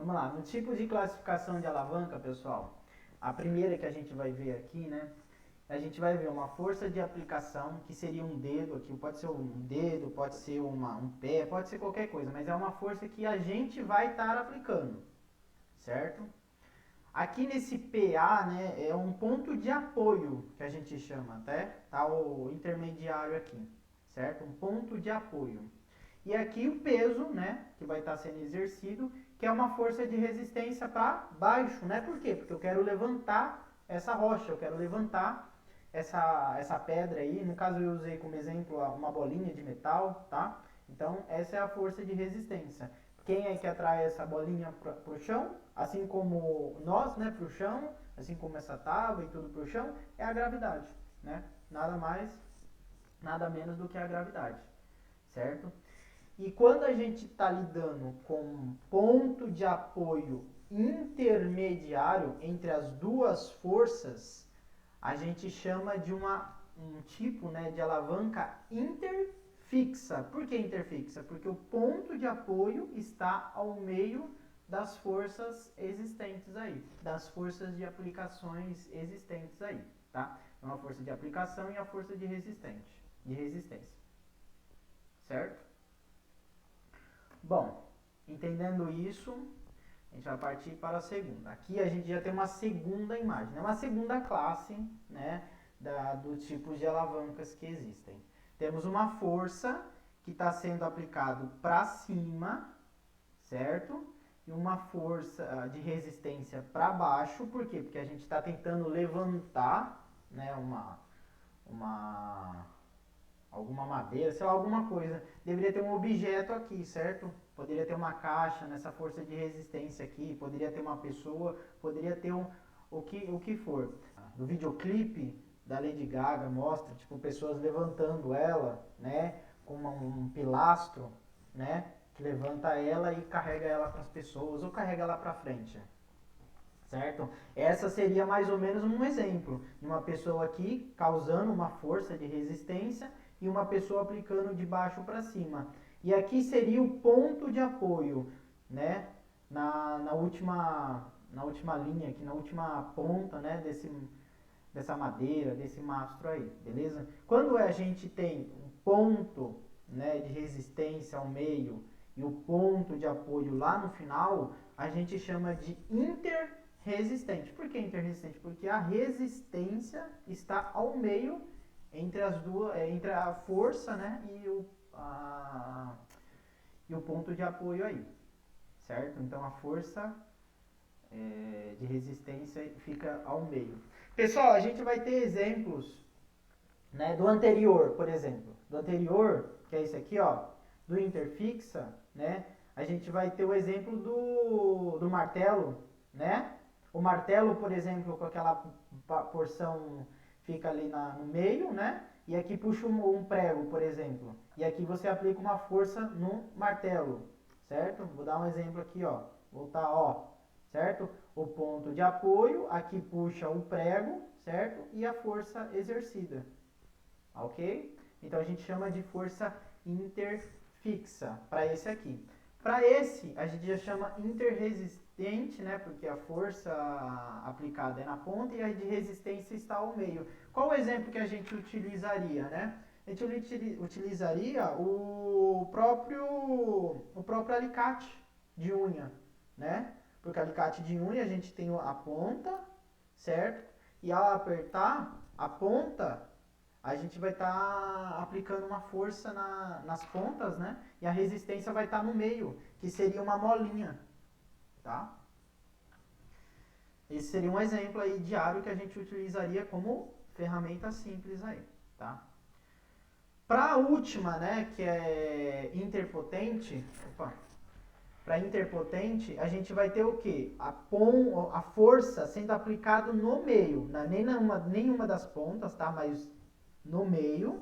Vamos lá, no tipo de classificação de alavanca, pessoal, a primeira que a gente vai ver aqui, né? A gente vai ver uma força de aplicação, que seria um dedo aqui, pode ser um dedo, pode ser um pé, pode ser qualquer coisa, mas é uma força que a gente vai estar aplicando, certo? Aqui nesse PA, né, é um ponto de apoio, que a gente chama, tá o intermediário aqui, certo? Um ponto de apoio. E aqui o peso, né, que vai estar sendo exercido, que é uma força de resistência para baixo, né? Por quê? Porque eu quero levantar essa rocha, eu quero levantar essa pedra aí. No caso eu usei como exemplo uma bolinha de metal, tá? Então essa é a força de resistência. Quem é que atrai essa bolinha para o chão? Assim como nós, né, para o chão, assim como essa tábua e tudo para o chão, é a gravidade, né? Nada mais, nada menos do que a gravidade, certo? E quando a gente está lidando com um ponto de apoio intermediário entre as duas forças, a gente chama de um tipo, né, de alavanca interfixa. Por que interfixa? Porque o ponto de apoio está ao meio das forças existentes aí, das forças de aplicações existentes aí, tá? É uma força de aplicação e a força de resistência, certo? Bom, entendendo isso, a gente vai partir para a segunda. Aqui a gente já tem uma segunda imagem, né? Uma segunda classe, né, dos tipos de alavancas que existem. Temos uma força que está sendo aplicado para cima, certo? E uma força de resistência para baixo. Por quê? Porque a gente está tentando levantar, né, alguma madeira, sei lá, alguma coisa. Deveria ter um objeto aqui, certo? Poderia ter uma caixa nessa força de resistência aqui, poderia ter uma pessoa, poderia ter o que for. No videoclipe da Lady Gaga mostra, tipo, pessoas levantando ela, né, com um pilastro, né, que levanta ela e carrega ela com as pessoas, ou carrega ela para frente. Certo? Essa seria mais ou menos um exemplo de uma pessoa aqui causando uma força de resistência e uma pessoa aplicando de baixo para cima. E aqui seria o ponto de apoio, né? Na última linha, aqui na última ponta, né? Dessa madeira, desse mastro aí, beleza? Quando a gente tem um ponto, né, de resistência ao meio e o ponto de apoio lá no final, a gente chama de interresistente. Por que interresistente? Porque a resistência está ao meio entre as duas, entre a força, né, e o ponto de apoio aí, certo? Então a força de resistência fica ao meio. Pessoal, a gente vai ter exemplos, né, do anterior, por exemplo. Do anterior, que é esse aqui, ó, do interfixa, né? A gente vai ter o exemplo do martelo, né? O martelo, por exemplo, com aquela porção fica ali no meio, né? E aqui puxa um prego, por exemplo. E aqui você aplica uma força no martelo, certo? Vou dar um exemplo aqui, ó. Voltar, ó, certo? O ponto de apoio, aqui puxa o prego, certo? E a força exercida, ok? Então a gente chama de força interfixa para esse aqui. Para esse, a gente já chama interresistente, né? Porque a força aplicada é na ponta e a de resistência está ao meio. Qual o exemplo que a gente utilizaria, né? A gente utilizaria o próprio alicate de unha, né? Porque alicate de unha a gente tem a ponta, certo? E ao apertar a ponta, a gente vai estar aplicando uma força nas pontas, né? E a resistência vai estar no meio, que seria uma molinha, tá? Esse seria um exemplo aí diário que a gente utilizaria como ferramenta simples aí, tá? Para a última, né, que é interpotente, para interpotente, a gente vai ter o quê? A força sendo aplicada no meio, nenhuma das pontas, tá? Mas no meio,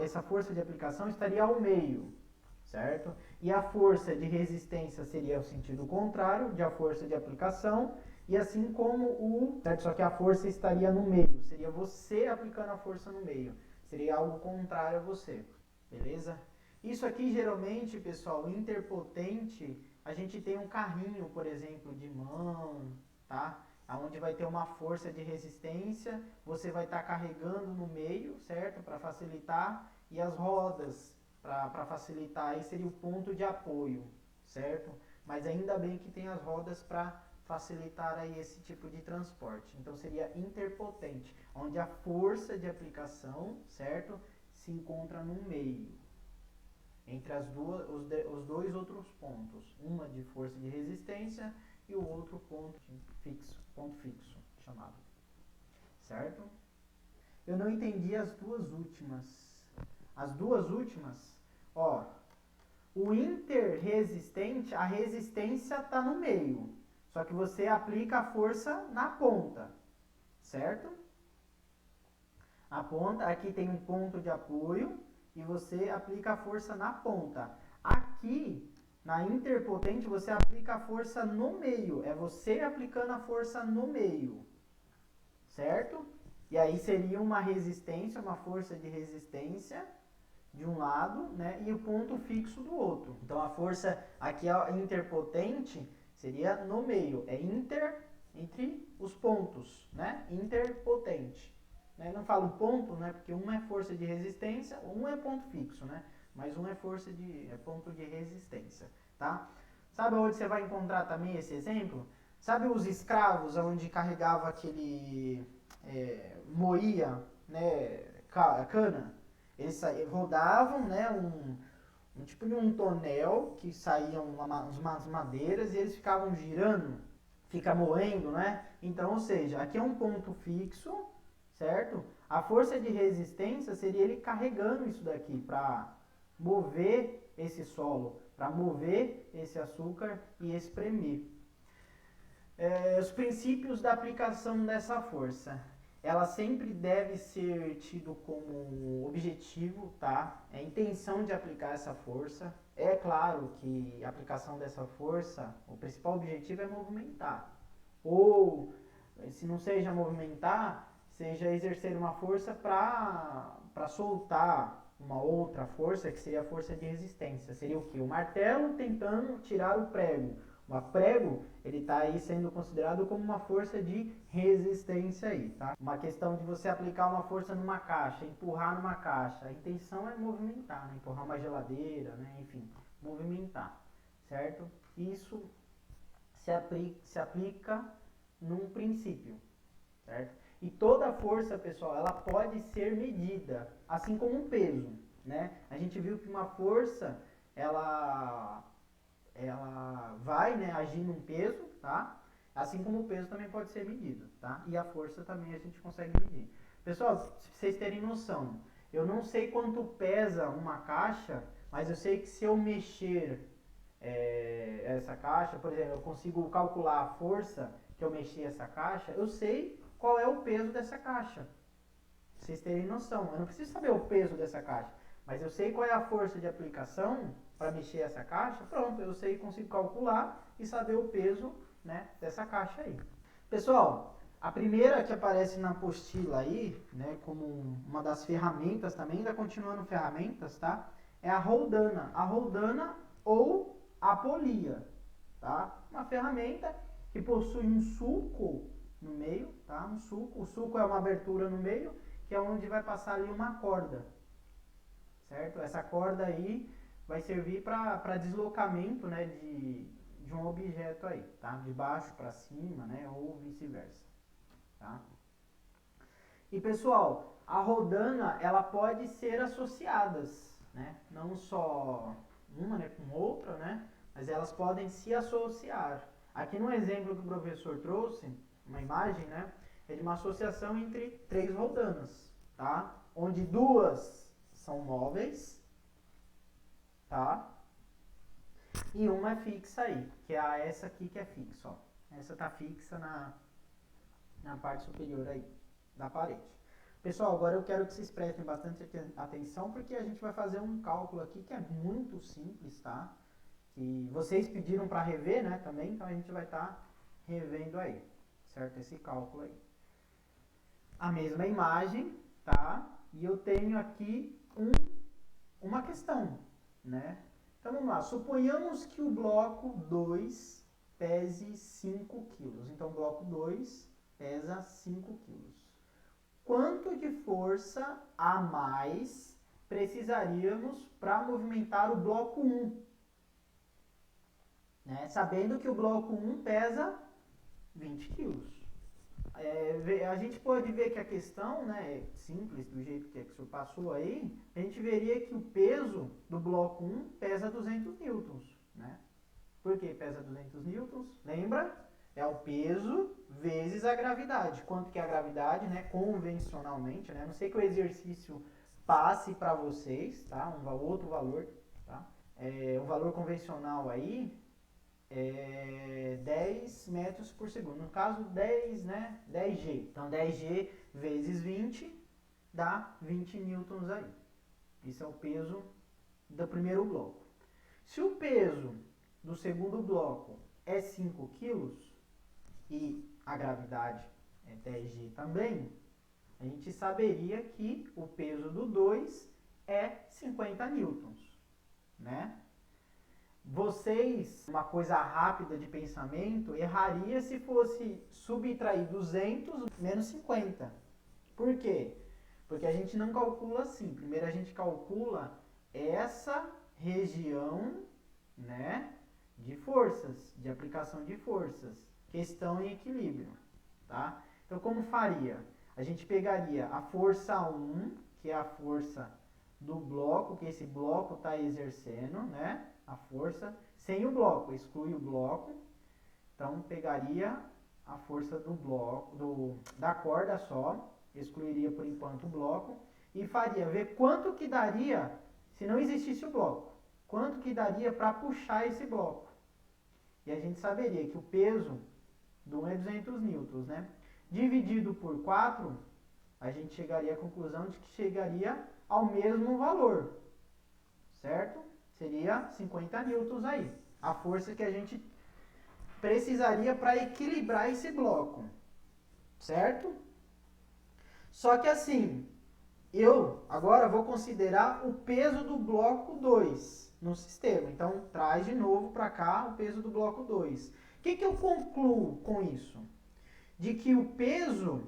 essa força de aplicação estaria ao meio, certo? E a força de resistência seria o sentido contrário de a força de aplicação, e assim como certo? Só que a força estaria no meio, seria você aplicando a força no meio, seria algo contrário a você, beleza? Isso aqui geralmente, pessoal, interpotente, a gente tem um carrinho, por exemplo, de mão, tá? Onde vai ter uma força de resistência, você vai estar carregando no meio, certo? Para facilitar, e as rodas, para facilitar, aí seria o ponto de apoio, certo? Mas ainda bem que tem as rodas para facilitar aí esse tipo de transporte. Então seria interpotente, onde a força de aplicação, certo? Se encontra no meio, entre os dois outros pontos, uma de força de resistência e o outro ponto fixo, chamado, certo? Eu não entendi as duas últimas. As duas últimas, ó, o interresistente, a resistência está no meio, só que você aplica a força na ponta, certo? A ponta, aqui tem um ponto de apoio e você aplica a força na ponta. Aqui, na interpotente, você aplica a força no meio. É você aplicando a força no meio, certo? E aí seria uma resistência, uma força de resistência de um lado, né? E o ponto fixo do outro. Então a força aqui a interpotente seria no meio. É entre os pontos, né? Interpotente. Não falo ponto, né? Porque um é força de resistência, um é ponto fixo, né? Mas um é ponto de resistência, tá? Sabe onde você vai encontrar também esse exemplo? Sabe os escravos onde carregava aquele moía, né, cana? Eles rodavam, né, um tipo de um tonel que saíam umas madeiras e eles ficavam girando, fica moendo, né? Então, ou seja, aqui é um ponto fixo, certo? A força de resistência seria ele carregando isso daqui para mover esse solo, para mover esse açúcar e espremer. Os princípios da aplicação dessa força. Ela sempre deve ser tido como objetivo, tá? É a intenção de aplicar essa força. É claro que a aplicação dessa força, o principal objetivo é movimentar. Ou, se não seja movimentar, seja exercer uma força para soltar uma outra força, que seria a força de resistência. Seria o quê? O martelo tentando tirar o prego. O prego, ele está aí sendo considerado como uma força de resistência aí, tá? Uma questão de você aplicar uma força numa caixa, empurrar numa caixa. A intenção é movimentar, né? Empurrar uma geladeira, né? Enfim, movimentar, certo? Isso se aplica num princípio, certo? E toda força, pessoal, ela pode ser medida, assim como um peso, né? A gente viu que uma força, ela vai, né, agir num peso, tá? Assim como o peso também pode ser medido, tá? E a força também a gente consegue medir. Pessoal, pra vocês terem noção, eu não sei quanto pesa uma caixa, mas eu sei que se eu mexer essa caixa, por exemplo, eu consigo calcular a força que eu mexi essa caixa, eu sei qual é o peso dessa caixa. Pra vocês terem noção, eu não preciso saber o peso dessa caixa, mas eu sei qual é a força de aplicação para mexer essa caixa, pronto, eu sei, consigo calcular e saber o peso, né, dessa caixa aí. Pessoal, a primeira que aparece na apostila aí, né, como uma das ferramentas também, ainda continuando ferramentas, tá? É a roldana. A roldana ou a polia, tá? Uma ferramenta que possui um sulco no meio, tá? Um sulco. O sulco é uma abertura no meio, que é onde vai passar ali uma corda, certo? Essa corda aí vai servir para deslocamento, né, de um objeto aí, tá? De baixo para cima, né, ou vice-versa, tá? E pessoal, a rodana, ela pode ser associadas, né? Não só uma, né, com outra, né? Mas elas podem se associar. Aqui no exemplo que o professor trouxe, uma imagem, né? É de uma associação entre três rodanas, tá? Onde duas são móveis, tá? E uma é fixa aí, que é essa aqui que é fixa, ó. Essa tá fixa na parte superior aí da parede. Pessoal, agora eu quero que vocês prestem bastante atenção, porque a gente vai fazer um cálculo aqui que é muito simples, tá? Que vocês pediram para rever, né, também, então a gente vai estar revendo aí, certo? Esse cálculo aí. A mesma imagem, tá? E eu tenho aqui uma questão, né? Então, Então vamos lá, suponhamos que o bloco 2 pese 5 kg. Então o bloco 2 pesa 5 kg. Quanto de força a mais precisaríamos para movimentar o bloco 1? Né? Sabendo que o bloco 1 pesa 20 kg. A gente pode ver que a questão, né, é simples, do jeito que o senhor passou aí, a gente veria que o peso do bloco 1 pesa 200 newtons. Né? Por que pesa 200 newtons? Lembra? É o peso vezes a gravidade. Quanto que é a gravidade, né, convencionalmente, né? A não sei que o exercício passe para vocês, tá? Outro valor, tá? O valor convencional aí é 10 metros por segundo. No caso, 10, né? 10G. Então, 10G vezes 20 dá 20 newtons aí. Isso é o peso do primeiro bloco. Se o peso do segundo bloco é 5 quilos e a gravidade é 10G também, a gente saberia que o peso do 2 é 50 newtons, né? Vocês, uma coisa rápida de pensamento, erraria se fosse subtrair 200 menos 50. Por quê? Porque a gente não calcula assim. Primeiro a gente calcula essa região, né, de forças, de aplicação de forças, que estão em equilíbrio, tá? Então como faria? A gente pegaria a força 1, que é a força do bloco, que esse bloco está exercendo, né? A força, sem o bloco, exclui o bloco. Então, pegaria a força do bloco, da corda só, excluiria por enquanto o bloco, e faria ver quanto que daria, se não existisse o bloco, quanto que daria para puxar esse bloco. E a gente saberia que o peso do 1 é 200 newtons, né? Dividido por 4, a gente chegaria à conclusão de que chegaria ao mesmo valor, certo? Seria 50 newtons aí, a força que a gente precisaria para equilibrar esse bloco, certo? Só que assim, eu agora vou considerar o peso do bloco 2 no sistema. Então, traz de novo para cá o peso do bloco 2. O que eu concluo com isso? De que o peso,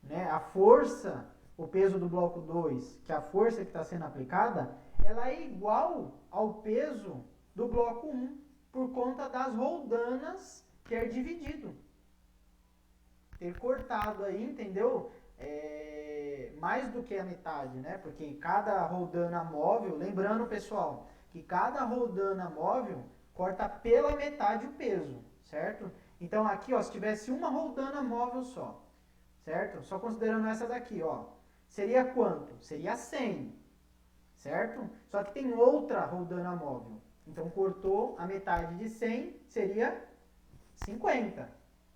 né, a força, o peso do bloco 2, que é a força que está sendo aplicada, ela é igual ao peso do bloco 1, por conta das roldanas ter dividido. Ter cortado aí, entendeu? Mais do que a metade, né? Porque cada roldana móvel, lembrando, pessoal, que cada roldana móvel corta pela metade o peso, certo? Então aqui, ó, se tivesse uma roldana móvel só, certo? Só considerando essa daqui, ó, seria quanto? Seria 100, certo? Só que tem outra roldana móvel. Então, cortou a metade de 100, seria 50,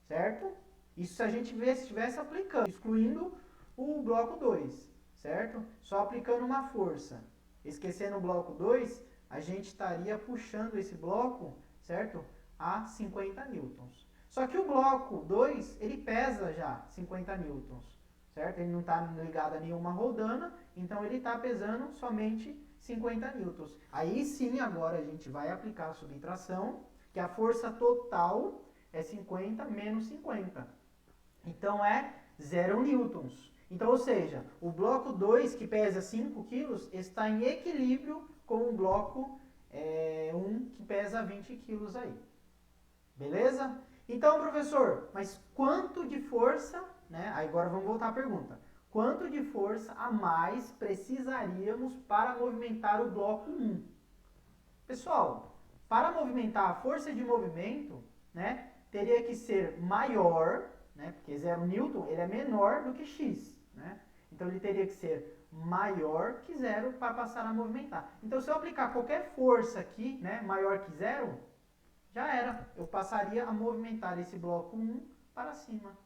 certo? Isso se a gente estivesse aplicando, excluindo o bloco 2, certo? Só aplicando uma força. Esquecendo o bloco 2, a gente estaria puxando esse bloco, certo? A 50 newtons. Só que o bloco 2, ele pesa já 50 newtons, certo? Ele não está ligado a nenhuma roldana, então ele está pesando somente 50 newtons. Aí sim, agora a gente vai aplicar a subtração, que a força total é 50 menos 50. Então é 0 newtons. Então, ou seja, o bloco 2, que pesa 5 kg, está em equilíbrio com o bloco 1, que pesa 20 kg aí. Beleza? Então, professor, mas quanto de força, né? Aí agora vamos voltar à pergunta. Quanto de força a mais precisaríamos para movimentar o bloco 1? Pessoal, para movimentar a força de movimento, né, teria que ser maior, né, porque 0 newton ele é menor do que x, né? Então ele teria que ser maior que 0 para passar a movimentar. Então se eu aplicar qualquer força aqui, né, maior que 0, já era. Eu passaria a movimentar esse bloco 1 para cima.